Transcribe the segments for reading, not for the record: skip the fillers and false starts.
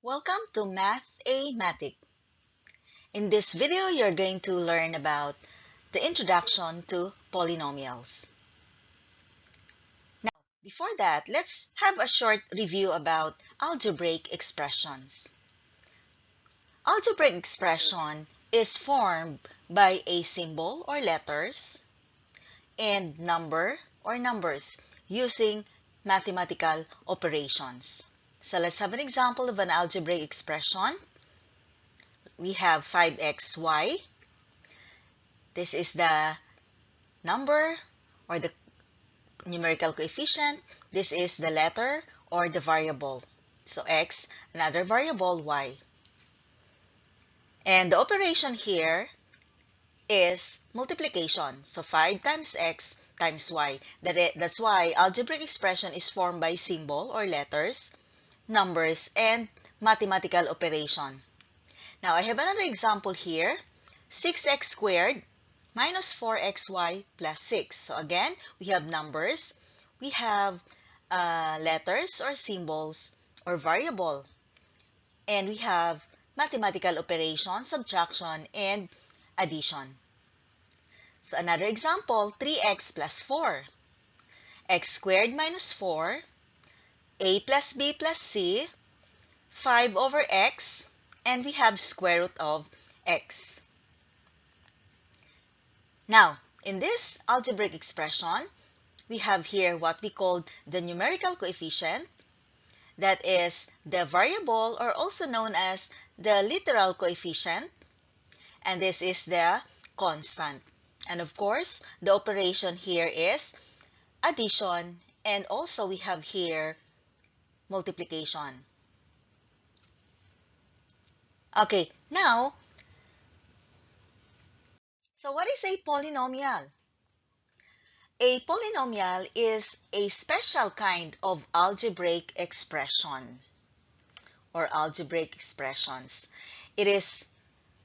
Welcome to Math-A-Matic. In this video, you're going to learn about the introduction to polynomials. Now, before that, let's have a short review about algebraic expressions. Algebraic expression is formed by a symbol or letters and number or numbers using mathematical operations. So let's have an example of an algebraic expression. We have 5xy. This is the number or the numerical coefficient. This is the letter or the variable. So x, another variable, y. And the operation here is multiplication. So 5 times x times y. That's why algebraic expression is formed by symbol or letters, numbers, and mathematical operation. Now, I have another example here. 6x squared minus 4xy plus 6. So again, we have numbers. We have letters or symbols or variable. And we have mathematical operation, subtraction, and addition. So another example, 3x plus 4. X squared minus 4. A plus b plus c. 5 over x. And we have square root of x. Now, in this algebraic expression, we have here what we call the numerical coefficient. That is the variable, or also known as the literal coefficient. And this is the constant. And of course, the operation here is addition. And also we have here multiplication. Okay, now, so what is a polynomial? A polynomial is a special kind of algebraic expression or algebraic expressions. It is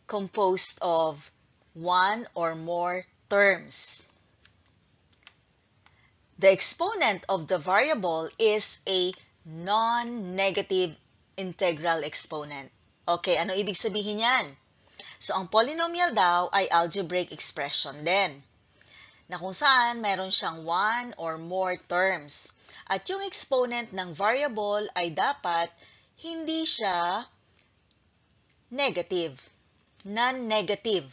composed of one or more terms. The exponent of the variable is a non-negative integral exponent. Okay, ano ibig sabihin yan? So, ang polynomial daw ay algebraic expression din, na kung saan mayroon siyang one or more terms. At yung exponent ng variable ay dapat hindi siya negative, non-negative.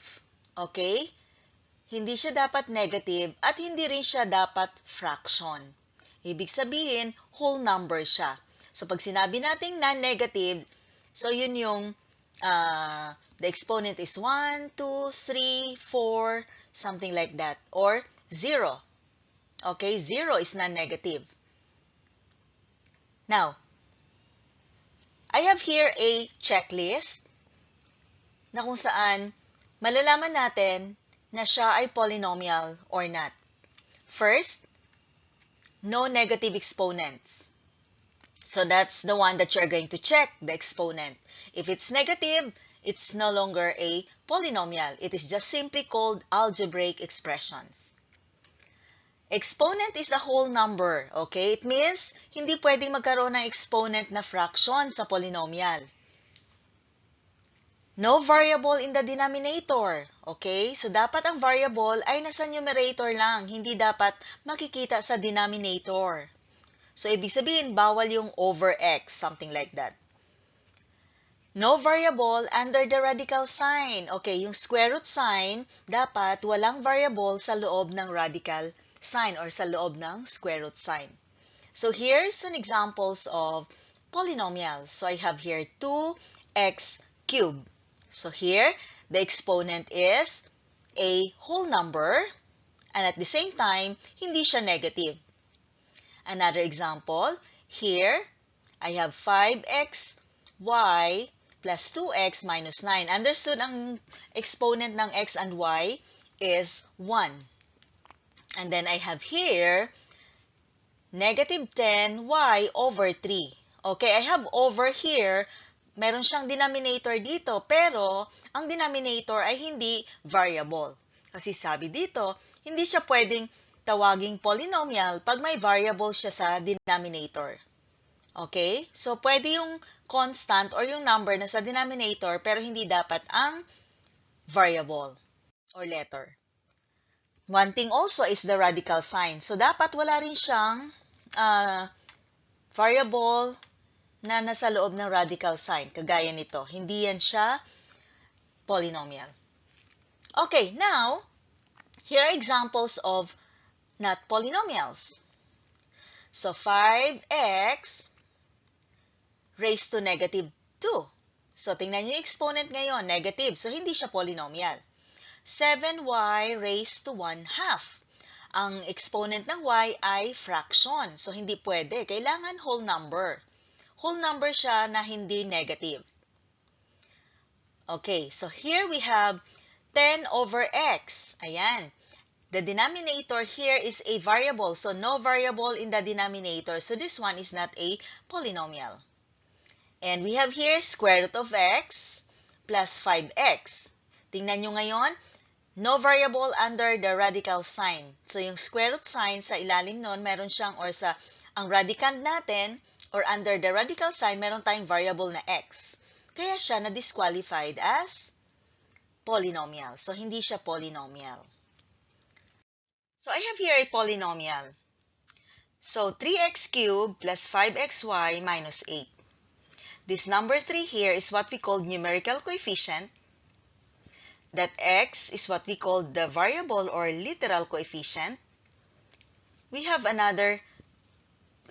Okay? Hindi siya dapat negative at hindi rin siya dapat fraction. Ibig sabihin, whole number siya. So, pag sinabi nating non-negative, so yun yung the exponent is 1, 2, 3, 4, something like that. Or 0. Okay, 0 is non-negative. Now, I have here a checklist na kung saan malalaman natin na siya ay polynomial or not. First, no negative exponents. So that's the one that you're going to check, the exponent. If it's negative, it's no longer a polynomial. It is just simply called algebraic expressions. Exponent is a whole number, okay? It means hindi pwedeng magkaroon ng exponent na fraction sa polynomial. No variable in the denominator, okay? So dapat ang variable ay nasa numerator lang, hindi dapat makikita sa denominator. So, ibig sabihin, bawal yung over x, something like that. No variable under the radical sign. Okay, yung square root sign, dapat walang variable sa loob ng radical sign or sa loob ng square root sign. So, here's some examples of polynomials. So, I have here 2x cubed. So, here, the exponent is a whole number and at the same time, hindi siya negative. Another example, here, I have 5xy plus 2x minus 9. Understood ang exponent ng x and y is 1. And then I have here, negative 10y over 3. Okay, I have over here, meron siyang denominator dito, pero ang denominator ay hindi variable. Kasi sabi dito, hindi siya pwedeng tawaging polynomial pag may variable siya sa denominator. Okay? So, pwede yung constant or yung number na sa denominator pero hindi dapat ang variable or letter. One thing also is the radical sign. So, dapat wala rin siyang variable na nasa loob ng radical sign. Kagaya nito. Hindi yan siya polynomial. Okay, now, here are examples of not polynomials. So, 5x raised to negative 2. So, tingnan nyo yung exponent ngayon, negative. So, hindi siya polynomial. 7y raised to 1/2. Ang exponent ng y ay fraction. So, hindi pwede. Kailangan whole number. Whole number siya na hindi negative. Okay, so here we have 10 over x. Ayan. The denominator here is a variable. So, no variable in the denominator. So, this one is not a polynomial. And we have here square root of x plus 5x. Tingnan nyo ngayon, no variable under the radical sign. So, yung square root sign sa ilalim nun, meron siyang, or sa, ang radicand natin, or under the radical sign, meron tayong variable na x. Kaya siya na-disqualified as polynomial. So, hindi siya polynomial. So, I have here a polynomial. So, 3x cubed plus 5xy minus 8. This number 3 here is what we call numerical coefficient. That x is what we call the variable or literal coefficient. We have another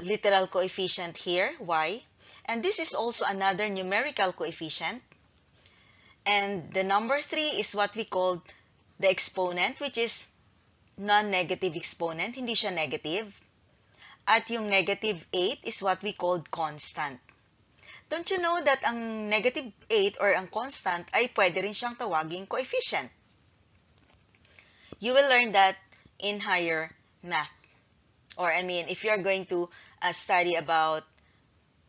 literal coefficient here, y. And this is also another numerical coefficient. And the number 3 is what we call the exponent, which is non-negative exponent. Hindi siya negative. At yung negative 8 is what we call constant. Don't you know that ang negative 8 or ang constant ay pwede rin siyang tawaging coefficient? You will learn that in higher math. Or I mean, if you are going to study about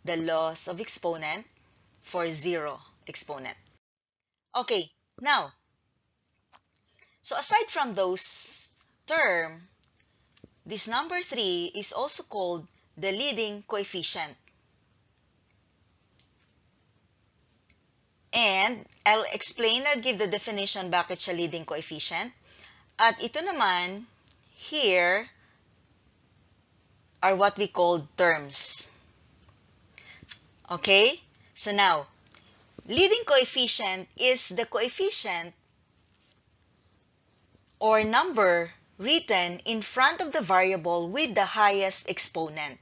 the laws of exponent for zero exponent. Okay, now, so aside from those terms, this number 3 is also called the leading coefficient. And I'll explain, I'll give the definition bakit siya leading coefficient. At ito naman, here, are what we call terms. Okay? So now, leading coefficient is the coefficient or number written in front of the variable with the highest exponent.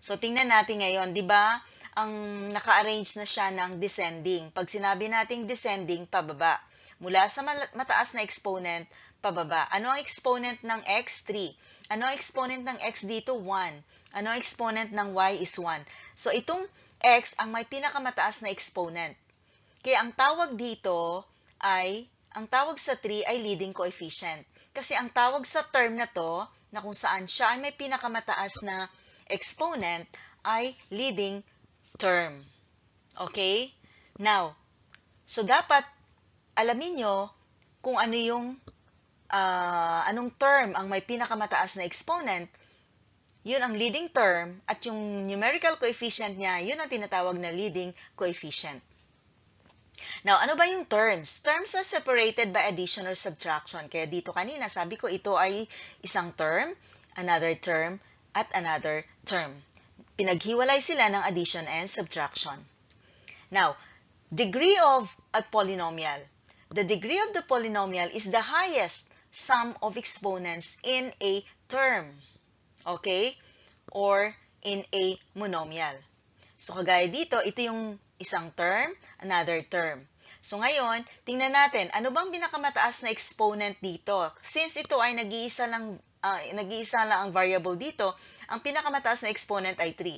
So, tingnan natin ngayon, di ba? Ang naka-arrange na siya ng descending. Pag sinabi nating descending, pababa. Mula sa mataas na exponent, pababa. Ano ang exponent ng x? 3. Ano ang exponent ng x dito? 1. Ano ang exponent ng y is 1. So, itong x ang may pinakamataas na exponent. Kaya ang tawag dito ay, ang tawag sa 3 ay leading coefficient. Kasi ang tawag sa term na to, na kung saan siya ay may pinakamataas na exponent, ay leading term. Okay? Now, so dapat alamin nyo kung ano yung anong term ang may pinakamataas na exponent, yun ang leading term, at yung numerical coefficient niya, yun ang tinatawag na leading coefficient. Now, ano ba yung terms? Terms are separated by addition or subtraction. Kaya dito kanina, sabi ko ito ay isang term, another term, at another term. Pinaghiwalay sila ng addition and subtraction. Now, degree of a polynomial. The degree of the polynomial is the highest sum of exponents in a term. Okay? Or in a monomial. So, kagaya dito, ito yung isang term, another term. So, ngayon, tingnan natin, ano bang pinakamataas na exponent dito? Since ito ay nag-iisa lang ang variable dito, ang pinakamataas na exponent ay 3.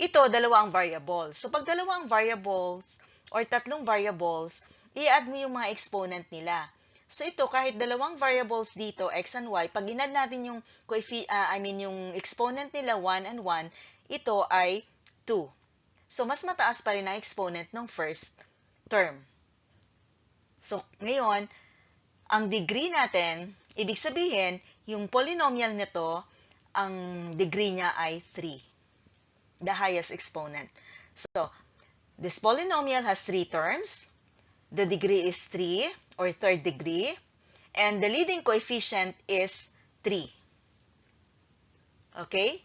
Ito, dalawa ang variable. So, pag dalawa ang variables or tatlong variables, i-add mo yung mga exponent nila. So, ito, kahit dalawang variables dito, x and y, pag in-add natin yung, yung exponent nila 1 and 1, ito ay 2. So, mas mataas pa rin ang exponent ng first term. So, ngayon, ang degree natin, ibig sabihin, yung polynomial nito, ang degree niya ay 3. the highest exponent. So, this polynomial has 3 terms. The degree is 3 or third degree. And the leading coefficient is 3. Okay?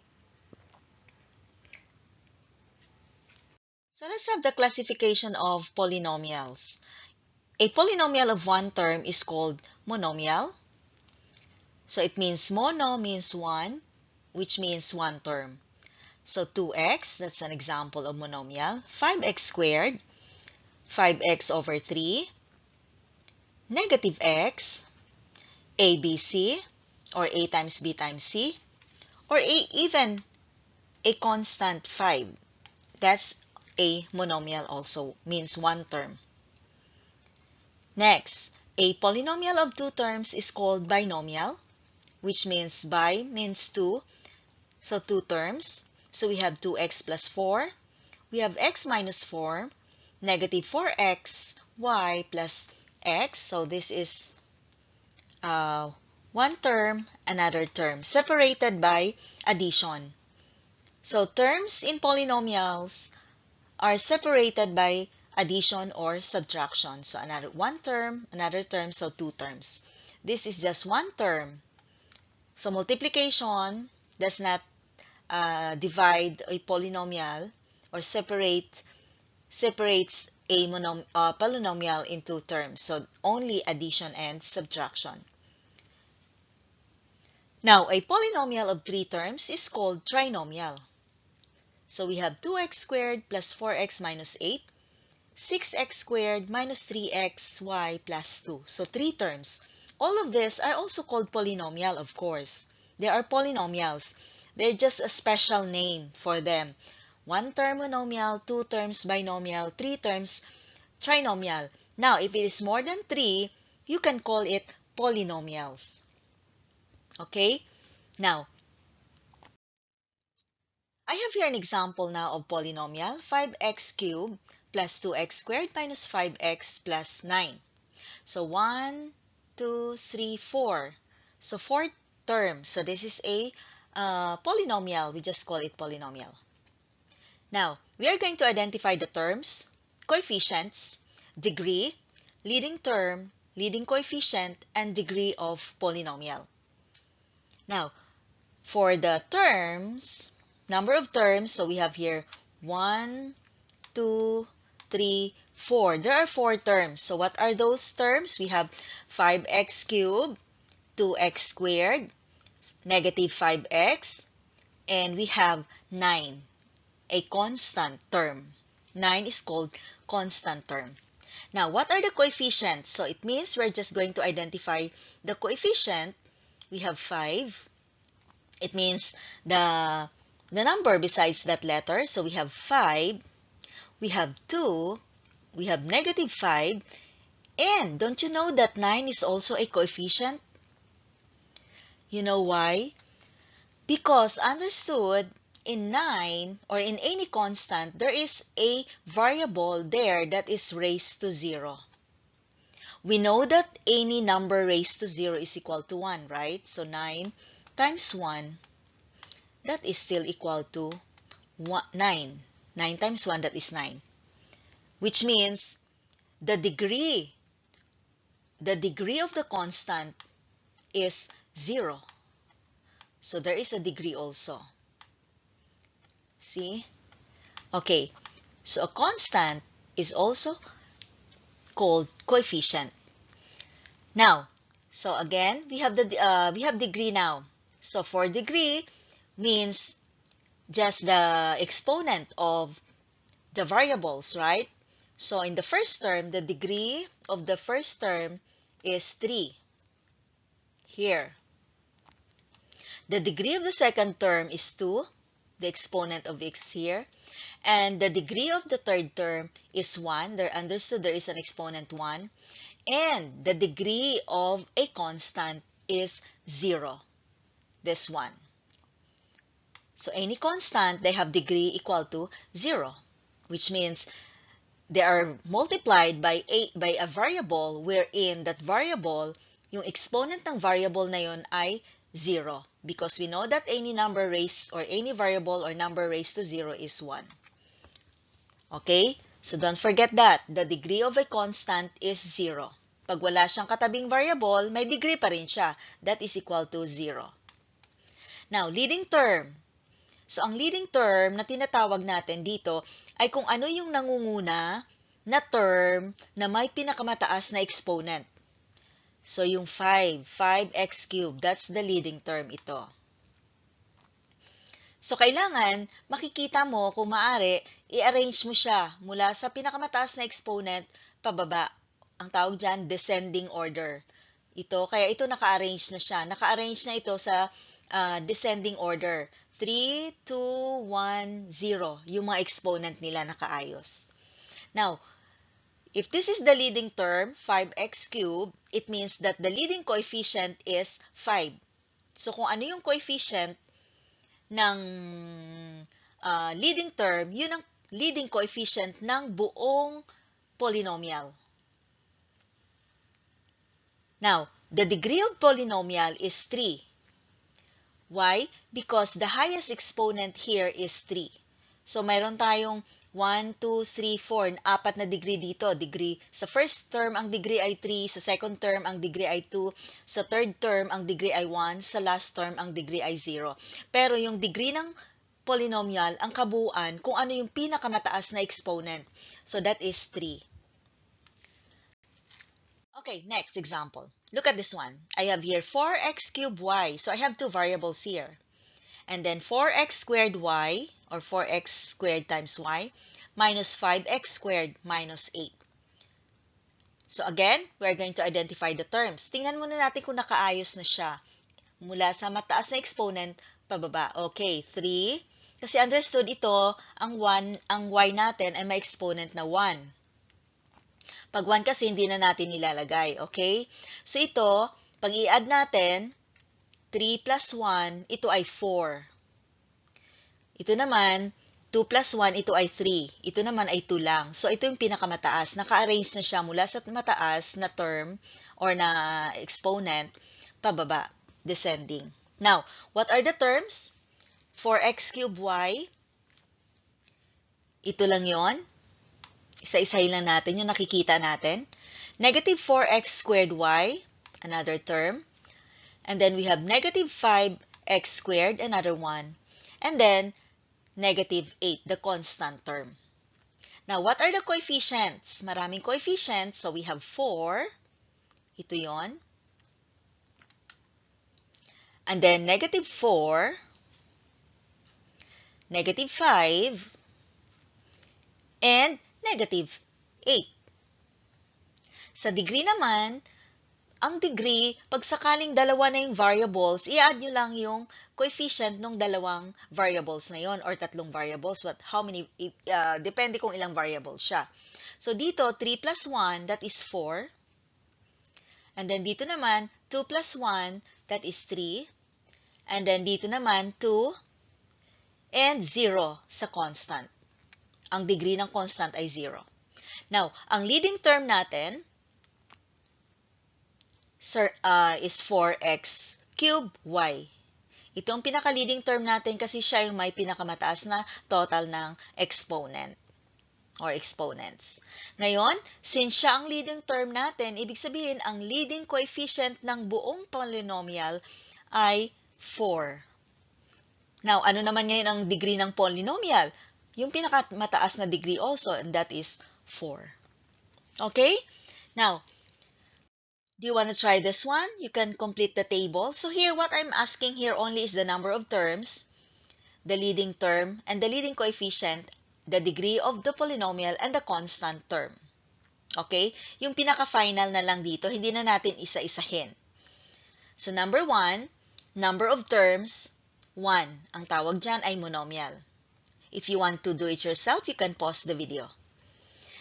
So let's have the classification of polynomials. A polynomial of one term is called monomial. So it means mono means one, which means one term. So 2x, that's an example of monomial. 5x squared, 5x over 3. Negative x, ABC, or a times b times c, or even a constant 5. That's a monomial also, means one term. Next, a polynomial of two terms is called binomial, which means bi means two, so two terms. So we have 2x plus 4. We have x minus 4, negative 4x, y plus x. So this is one term, another term, separated by addition. So terms in polynomials are separated by addition or subtraction. So one term, another term, so two terms. This is just one term. So multiplication does not divide a polynomial or separates a polynomial into terms. So only addition and subtraction. Now, a polynomial of three terms is called trinomial. So we have 2x squared plus 4x minus 8, 6x squared minus 3xy plus 2. So three terms. All of these are also called polynomial, of course. They are polynomials. They're just a special name for them. One term monomial, two terms binomial, three terms trinomial. Now, if it is more than three, you can call it polynomials. Okay? Now, I have here an example now of polynomial, 5x cubed plus 2x squared minus 5x plus 9. So 1, 2, 3, 4. So 4 terms. So this is a polynomial. We just call it polynomial. Now, we are going to identify the terms, coefficients, degree, leading term, leading coefficient, and degree of polynomial. Now, for the terms, number of terms, so we have here 1, 2, 3, 4. There are 4 terms. So what are those terms? We have 5x cubed, 2x squared, negative 5x, and we have 9, a constant term. 9 is called constant term. Now, what are the coefficients? So it means we're just going to identify the coefficient. We have 5. It means the number besides that letter. So we have 5, we have 2, we have negative 5, and don't you know that 9 is also a coefficient? You know why? Because understood, in 9 or in any constant, there is a variable there that is raised to 0. We know that any number raised to 0 is equal to 1, right? So 9 times 1, that is still equal to 9. 9 times 1, that is 9. Which means the degree of the constant is 0. So there is a degree also. See? Okay. So a constant is also called coefficient. Now, so again, we have degree now. So for degree means just the exponent of the variables, right? So in the first term, the degree of the first term is 3. Here. The degree of the second term is 2, the exponent of x here. And the degree of the third term is 1. There understood there is an exponent 1. And the degree of a constant is 0. This one. So any constant, they have degree equal to 0, which means they are multiplied by a variable wherein that variable, yung exponent ng variable na yun ay 0. because we know that any number raised or any variable or number raised to 0 is 1. Okay? So don't forget that. The degree of a constant is 0. Pag wala siyang katabing variable, may degree pa rin siya. That is equal to 0. Now, leading term. So, ang leading term na tinatawag natin dito ay kung ano yung nangunguna na term na may pinakamataas na exponent. So, yung 5x cubed, that's the leading term ito. So, kailangan makikita mo kung maaari, i-arrange mo siya mula sa pinakamataas na exponent pababa. Ang tawag dyan, descending order. Kaya ito naka-arrange na siya. Naka-arrange na ito sa descending order. 3, 2, 1, 0. Yung mga exponent nila nakaayos. Now, if this is the leading term, 5x cubed, it means that the leading coefficient is 5. So, kung ano yung coefficient ng leading term, yun ang leading coefficient ng buong polynomial. Now, the degree of polynomial is 3. Why? Because the highest exponent here is 3. So, mayroon tayong 1, 2, 3, 4, apat na degree dito. Sa first term, ang degree ay 3. Sa second term, ang degree ay 2. Sa third term, ang degree ay 1. Sa last term, ang degree ay 0. Pero yung degree ng polynomial, ang kabuuan, kung ano yung pinakamataas na exponent. So, that is 3. Okay, next example. Look at this one. I have here 4x cubed y. So, I have two variables here. And then 4x squared y, or 4x squared times y, minus 5x squared minus 8. So, again, we're going to identify the terms. Tingnan muna natin kung nakaayos na siya. Mula sa mataas na exponent, pababa. Okay, 3. Kasi understood ito, ang y natin ay may exponent na 1. Pag 1 kasi, hindi na natin nilalagay. Okay? So, ito, pag i-add natin, 3 plus 1, ito ay 4. Ito naman, 2 plus 1, ito ay 3. Ito naman ay 2 lang. So, ito yung pinakamataas. Naka-arrange na siya mula sa mataas na term or na exponent, pababa, descending. Now, what are the terms? 4x cubed y. Ito lang yon. Isa-isahin lang natin yung nakikita natin. Negative 4x squared y, another term. And then we have negative 5x squared, another one. And then, negative 8, the constant term. Now, what are the coefficients? Maraming coefficients. So, we have 4. Ito yon. And then, negative 4, negative 5, and negative 8. Sa degree naman, ang degree, pag sakaling dalawa na yung variables, i-add nyo lang yung coefficient ng dalawang variables na yon or tatlong variables. Depende kung ilang variables siya. So, dito, 3 plus 1, that is 4. And then, dito naman, 2 plus 1, that is 3. And then, dito naman, 2 and 0 sa constant. Ang degree ng constant ay 0. Now, ang leading term natin is 4x cubed y. Ito ang pinaka-leading term natin kasi siya yung may pinakamataas na total ng exponent or exponents. Ngayon, since siya ang leading term natin, ibig sabihin ang leading coefficient ng buong polynomial ay 4. Now, ano naman ngayon ang degree ng polynomial? Yung pinakamataas na degree also, and that is 4. Okay? Now, do you want to try this one? You can complete the table. So here, what I'm asking here only is the number of terms, the leading term, and the leading coefficient, the degree of the polynomial, and the constant term. Okay? Yung pinaka-final na lang dito, hindi na natin isa-isahin. So number 1, number of terms, 1. Ang tawag dyan ay monomial. If you want to do it yourself, you can pause the video.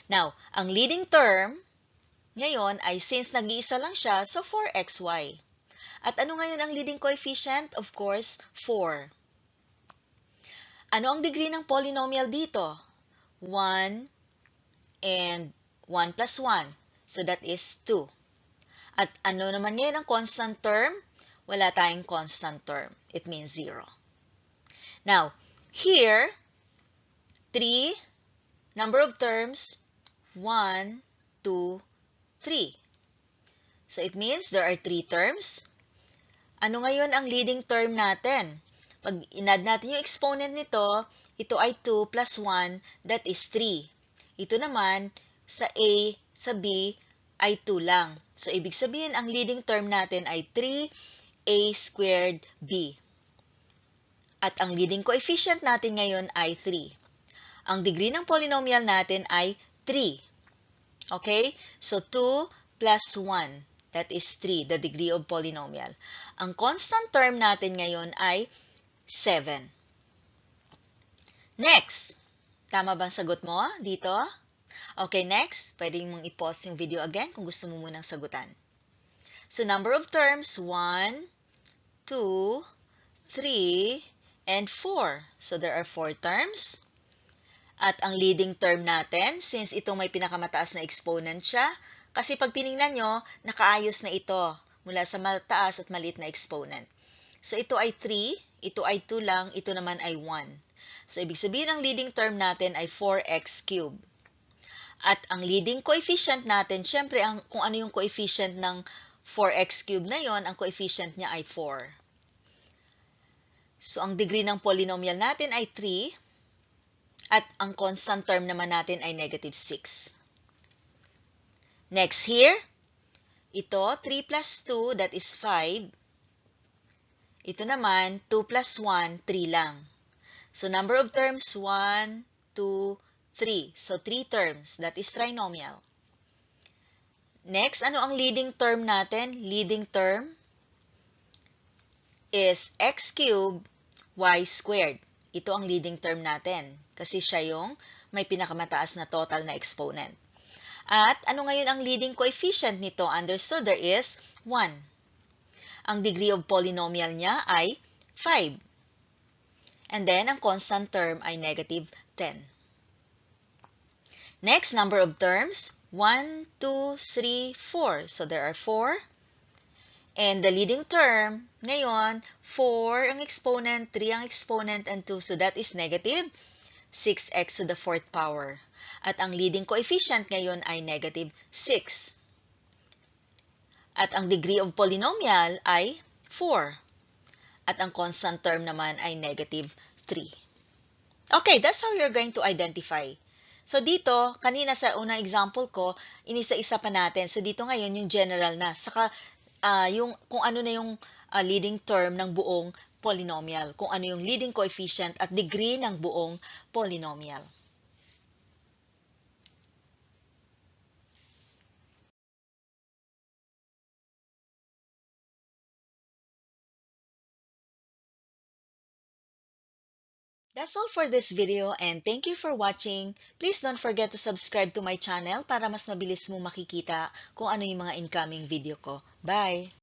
Now, ang leading term, ngayon ay since nag-iisa lang siya, so 4xy. At ano ngayon ang leading coefficient? Of course, 4. Ano ang degree ng polynomial dito? 1 and 1 plus 1. So that is 2. At ano naman ngayon ang constant term? wala tayong constant term. It means 0. Now, here, 3, number of terms, 1, 2, 3. So, it means there are 3 terms. Ano ngayon ang leading term natin? Pag inad natin yung exponent nito, ito ay 2 plus 1, that is 3. Ito naman, sa A, sa B, ay 2 lang. So, ibig sabihin, ang leading term natin ay 3A squared B. At ang leading coefficient natin ngayon ay 3. Ang degree ng polynomial natin ay 3. Okay? So, 2 plus 1. That is 3, the degree of polynomial. Ang constant term natin ngayon ay 7. Next. Tama bang sagot mo dito? Okay, next. Pwede mong i-pause yung video again kung gusto mo munang sagutan. So, number of terms, 1, 2, 3, and 4. So, there are 4 terms. At ang leading term natin, since itong may pinakamataas na exponent siya, kasi pag tinignan nyo, nakaayos na ito mula sa mataas at maliit na exponent. So, ito ay 3, ito ay 2 lang, ito naman ay 1. So, ibig sabihin ang leading term natin ay 4x cubed. At ang leading coefficient natin, syempre, kung ano yung coefficient ng 4x cubed na yon, ang coefficient niya ay 4. So, ang degree ng polynomial natin ay 3. At ang constant term naman natin ay negative 6. Next here, ito, 3 plus 2, that is 5. Ito naman, 2 plus 1, 3 lang. So, number of terms, 1, 2, 3. So, 3 terms. That is trinomial. Next, ano ang leading term natin? Leading term is x cubed, y squared. Ito ang leading term natin kasi siya yung may pinakamataas na total na exponent. At ano ngayon ang leading coefficient nito? Understood, there is 1. Ang degree of polynomial niya ay 5. And then, ang constant term ay negative 10. Next, number of terms, 1, 2, 3, 4. So, there are 4. And the leading term, ngayon, 4 ang exponent, 3 ang exponent, and 2. So, that is negative 6x to the 4th power. At ang leading coefficient ngayon ay negative 6. At ang degree of polynomial ay 4. At ang constant term naman ay negative 3. Okay, that's how you're going to identify. So dito, kanina sa unang example ko, inisa-isa pa natin. So dito ngayon yung general na. Saka kung ano na yung leading term ng buong polynomial. Kung ano yung leading coefficient at degree ng buong polynomial. That's all for this video and thank you for watching. Please don't forget to subscribe to my channel para mas mabilis mo makikita kung ano yung mga incoming video ko. Bye!